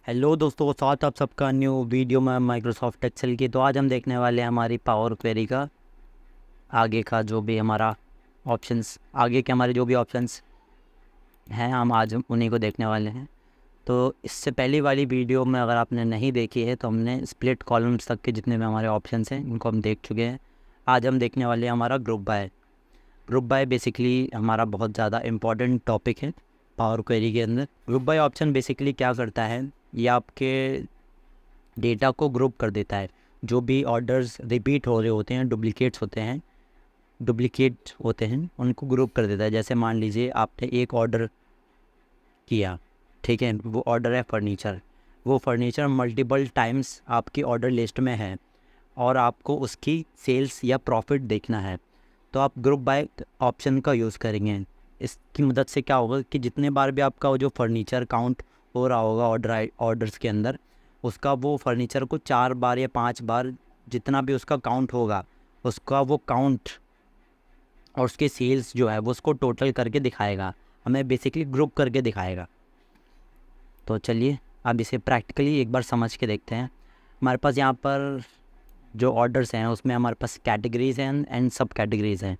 Hello दोस्तों, स्वागत आप सबका न्यू वीडियो में माइक्रोसॉफ्ट एक्सेल की। तो आज हम देखने वाले हैं हमारी पावर क्वेरी का आगे का जो भी हमारा ऑप्शंस, आगे के हमारे जो भी ऑप्शंस हैं हम आज उन्हीं को देखने वाले हैं। तो इससे पहली वाली वीडियो में अगर आपने नहीं देखी है तो हमने स्प्लिट कॉलम्स तक के जितने भी हमारे ऑप्शंस हैं इनको हम देख चुके हैं। आज हम देखने वाले हैं हमारा group by. Group by basically हमारा बहुत ज़्यादा इम्पॉर्टेंट टॉपिक है पावर क्वेरी के अंदर। ग्रुप बाय ऑप्शन बेसिकली क्या करता है, ये आपके डेटा को ग्रुप कर देता है। जो भी ऑर्डर्स रिपीट हो रहे होते हैं, डुप्लीकेट होते हैं उनको ग्रुप कर देता है। जैसे मान लीजिए आपने एक ऑर्डर किया, ठीक है, वो ऑर्डर है फर्नीचर। वो फर्नीचर मल्टीपल टाइम्स आपकी ऑर्डर लिस्ट में है और आपको उसकी सेल्स या प्रॉफिट देखना है, तो आप ग्रुप बाय ऑप्शन का यूज़ करेंगे। इसकी मदद से क्या होगा कि जितने बार भी आपका वो जो फर्नीचर काउंट हो रहा होगा ऑर्डर्स के अंदर, उसका वो फर्नीचर को 4 बार या 5 बार जितना भी उसका काउंट होगा, उसका वो काउंट और उसके सेल्स जो है वो उसको टोटल करके दिखाएगा, हमें बेसिकली ग्रुप करके दिखाएगा। तो चलिए अब इसे प्रैक्टिकली एक बार समझ के देखते हैं। हमारे पास यहाँ पर जो ऑर्डर्स हैं उसमें हमारे पास कैटेगरीज़ हैं एंड सब कैटेगरीज़ हैं।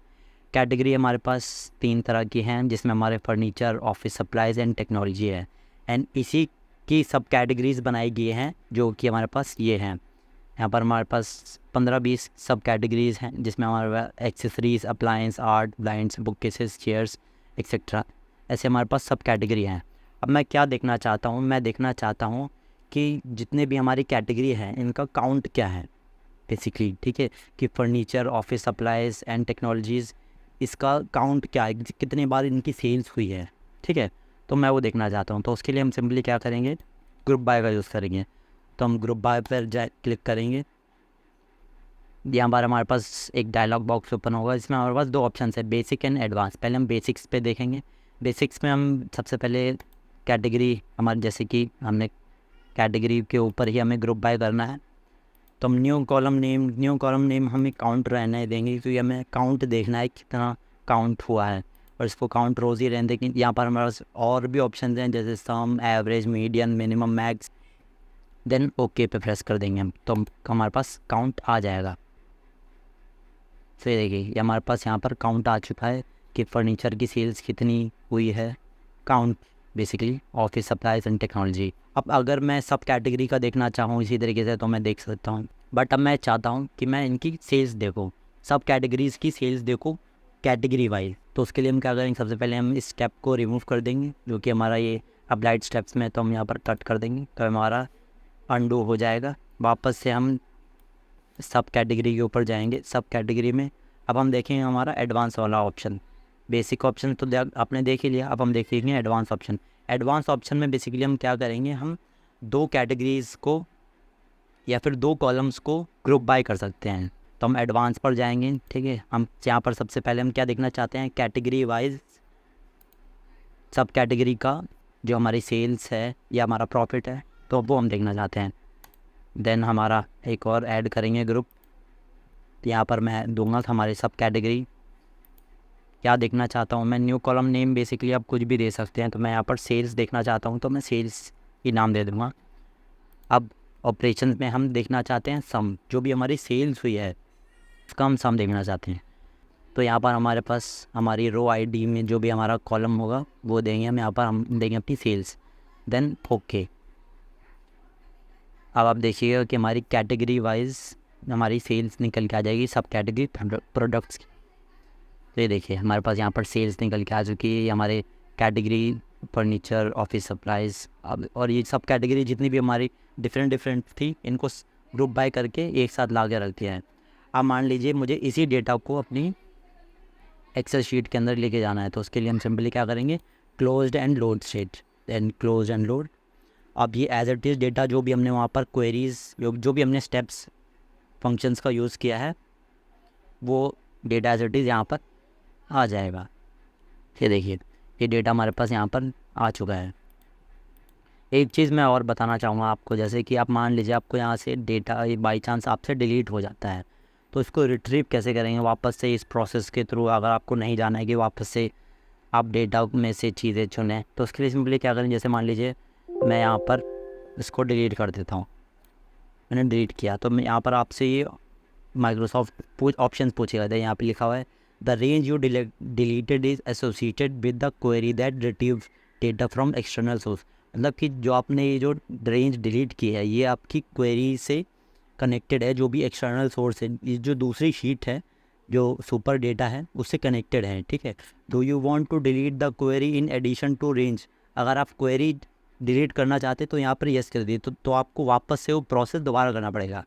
कैटेगरी हमारे पास 3 तरह की हैं, जिसमें हमारे furniture, office supplies and technology है। एंड इसी की सब कैटेगरीज़ बनाई गई हैं जो कि हमारे पास ये हैं। यहाँ पर हमारे पास 15-20 सब कैटेगरीज़ हैं, जिसमें हमारे पास accessories, appliance, art, blinds, bookcases, chairs etcetera, ऐसे हमारे पास सब कैटेगरी हैं। अब मैं क्या देखना चाहता हूँ, मैं देखना चाहता हूँ कि जितने भी हमारी कैटेगरी हैं इनका काउंट क्या है बेसिकली, ठीक है, कि furniture, office supplies and technologies, इसका काउंट क्या है, कितने बार इनकी सेल्स हुई है, ठीक है। तो मैं वो देखना चाहता हूँ। तो उसके लिए हम सिंपली क्या करेंगे, ग्रुप बाय का यूज़ करेंगे। तो हम ग्रुप बाय पर क्लिक करेंगे। यहाँ पर हमारे पास एक डायलॉग बॉक्स ओपन होगा, इसमें हमारे पास 2 ऑप्शन है, बेसिक एंड एडवांस। पहले हम बेसिक्स पे देखेंगे। बेसिक्स में हम सबसे पहले कैटेगरी हमारे, जैसे कि हमने कैटेगरी के ऊपर ही हमें ग्रुप बाय करना है, तो हम न्यू कॉलम नेम हमें काउंट रहने देंगे, क्योंकि हमें काउंट देखना है कितना काउंट हुआ है, और इसको काउंट रोज़ ही रहने देंगे। यहाँ पर हमारे पास और भी ऑप्शन हैं, जैसे sum, average, median, minimum, max. Then okay पे प्रेस कर देंगे हम, तो हमारे पास काउंट आ जाएगा। फिर देखिए ये हमारे पास यहाँ पर काउंट आ चुका है कि फर्नीचर की सेल्स कितनी हुई है, count basically office supplies and technology. अब अगर मैं सब कैटेगरी का देखना चाहूँ इसी तरीके से तो मैं देख सकता हूँ, बट अब मैं चाहता हूँ कि मैं इनकी सेल्स देखूँ, सब कैटेगरीज़ की सेल्स देखूँ कैटेगरी वाइज। तो उसके लिए हम क्या करेंगे, सबसे पहले हम इस स्टेप को रिमूव कर देंगे, जो कि हमारा ये अप्लाइड स्टेप्स में, तो हम यहाँ पर कट कर देंगे, तो हमारा अनडू हो जाएगा। वापस से हम सब कैटेगरी के ऊपर जाएंगे। सब कैटेगरी में अब हम देखेंगे हमारा एडवांस वाला ऑप्शन। बेसिक ऑप्शन तो आपने देख ही लिया, अब हम देखेंगे एडवांस ऑप्शन। एडवांस ऑप्शन में बेसिकली हम क्या करेंगे, हम 2 कैटेगरीज़ को या फिर 2 कॉलम्स को ग्रुप बाय कर सकते हैं। तो हम एडवांस पर जाएंगे, ठीक है। हम यहाँ पर सबसे पहले हम क्या देखना चाहते हैं, कैटेगरी वाइज सब कैटेगरी का जो हमारी सेल्स है या हमारा प्रॉफिट है, तो वो हम देखना चाहते हैं। देन हमारा एक और ऐड करेंगे ग्रुप, यहाँ पर मैं दूंगा हमारे सब कैटेगरी क्या देखना चाहता हूँ मैं। न्यू कॉलम नेम बेसिकली आप कुछ भी दे सकते हैं, तो मैं यहाँ पर सेल्स देखना चाहता हूँ तो मैं सेल्स ही नाम दे दूँगा। अब ऑपरेशन में हम देखना चाहते हैं सम, जो भी हमारी सेल्स हुई है उसका हम सम देखना चाहते हैं। तो यहाँ पर हमारे पास हमारी रो आईडी में जो भी हमारा कॉलम होगा वो देंगे हम, यहाँ पर हम देंगे अपनी सेल्स। Then okay. अब आप देखिएगा कि हमारी कैटेगरी वाइज हमारी सेल्स निकल के आ जाएगी सब कैटेगरी प्रोडक्ट्स की। तो ये देखिए हमारे पास यहाँ पर सेल्स निकल के आ चुकी है, हमारे कैटेगरी फर्नीचर, ऑफिस सप्लाइज़। अब और ये सब कैटेगरी जितनी भी हमारी डिफरेंट थी, इनको ग्रुप बाय करके एक साथ ला के रख दिया है। अब मान लीजिए मुझे इसी डेटा को अपनी एक्सेल शीट के अंदर लेके जाना है, तो उसके लिए हम सिंपली क्या करेंगे, closed and load state, then close and load. अब ये एज इट इज़ डेटा जो भी हमने वहाँ पर क्वेरीज जो भी हमने स्टेप्स फंक्शंस का यूज़ किया है वो डेटा एज इट इज़ यहाँ पर आ जाएगा। ये देखिए ये डेटा हमारे पास यहाँ पर आ चुका है। एक चीज़ मैं और बताना चाहूँगा आपको, जैसे कि आप मान लीजिए आपको यहाँ से डेटा बाई चांस आपसे डिलीट हो जाता है, तो इसको रिट्रीव कैसे करेंगे वापस से इस प्रोसेस के थ्रू। अगर आपको नहीं जाना है कि वापस से आप डेटा में से चीज़ें चुनें, तो उसके लिए सिंपली क्या करें, जैसे मान लीजिए मैं यहाँ पर इसको डिलीट कर देता हूँ। मैंने डिलीट किया तो मैं यहाँ पर आपसे ये माइक्रोसॉफ्ट ऑप्शन पूछेगा था, यहाँ पे लिखा हुआ है the range you deleted is associated with the query that retrieve data from external source. मतलब कि जो आपने ये जो रेंज डिलीट की है ये आपकी क्वेरी से कनेक्टेड है, जो भी एक्सटर्नल सोर्स है, ये जो दूसरी शीट है जो सुपर डेटा है उससे कनेक्टेड है, ठीक है। Do you want to delete the query in addition to range. अगर आप क्वेरी डिलीट करना चाहते तो यहाँ पर यस कर दिए, तो आपको वापस से वो प्रोसेस दोबारा करना पड़ेगा।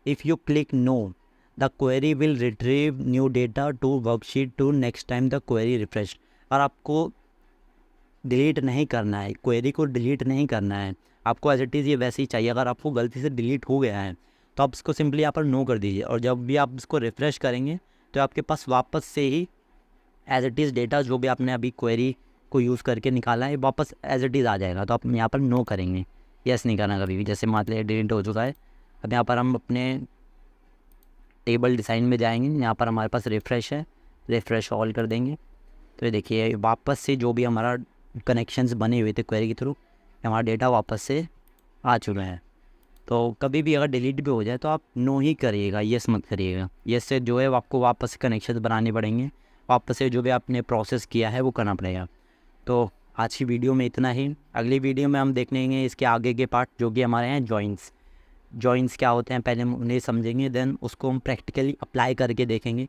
If you click no the query will retrieve new data to worksheet to next time the query refresh. और आपको डिलीट नहीं करना है, क्वेरी को डिलीट नहीं करना है, आपको एज इट इज़ ये वैसे ही चाहिए। अगर आपको गलती से डिलीट हो गया है तो आप इसको सिंपली यहाँ पर नो कर दीजिए, और जब भी आप इसको रिफ़्रेश करेंगे तो आपके पास वापस से ही एज इट इज़ डेटा जो भी आपने अभी क्वेरी को यूज़ करके निकाला है वापस एज इट इज़ आ जाएगा। तो आप यहाँ पर नो करेंगे, यस नहीं करना कभी भी। जैसे मान लिया डिलीट हो चुका है, अब यहाँ पर हम अपने टेबल डिज़ाइन में जाएंगे, यहाँ पर हमारे पास रिफ़्रेश है, रिफ़्रेश ऑल कर देंगे तो ये देखिए वापस से जो भी हमारा कनेक्शंस बने हुए थे क्वेरी के थ्रू, हमारा डेटा वापस से आ चुका है। तो कभी भी अगर डिलीट भी हो जाए तो आप नो ही करिएगा, यस मत करिएगा। यस से जो है आपको वापस से कनेक्शन बनाने पड़ेंगे, वापस से जो भी आपने प्रोसेस किया है वो करना पड़ेगा। तो आज की वीडियो में इतना ही। अगली वीडियो में हम देख लेंगे इसके आगे के पार्ट जो कि हमारे हैं जॉइंट्स। जॉइंट्स क्या होते हैं पहले हम उन्हें समझेंगे, देन उसको हम प्रैक्टिकली अप्लाई करके देखेंगे,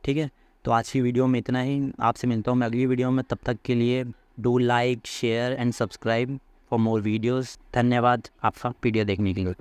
ठीक है। तो आज की वीडियो में इतना ही, आपसे मिलता हूँ मैं अगली वीडियो में। तब तक के लिए do like share and subscribe for more videos. धन्यवाद आपका वीडियो देखने के लिए।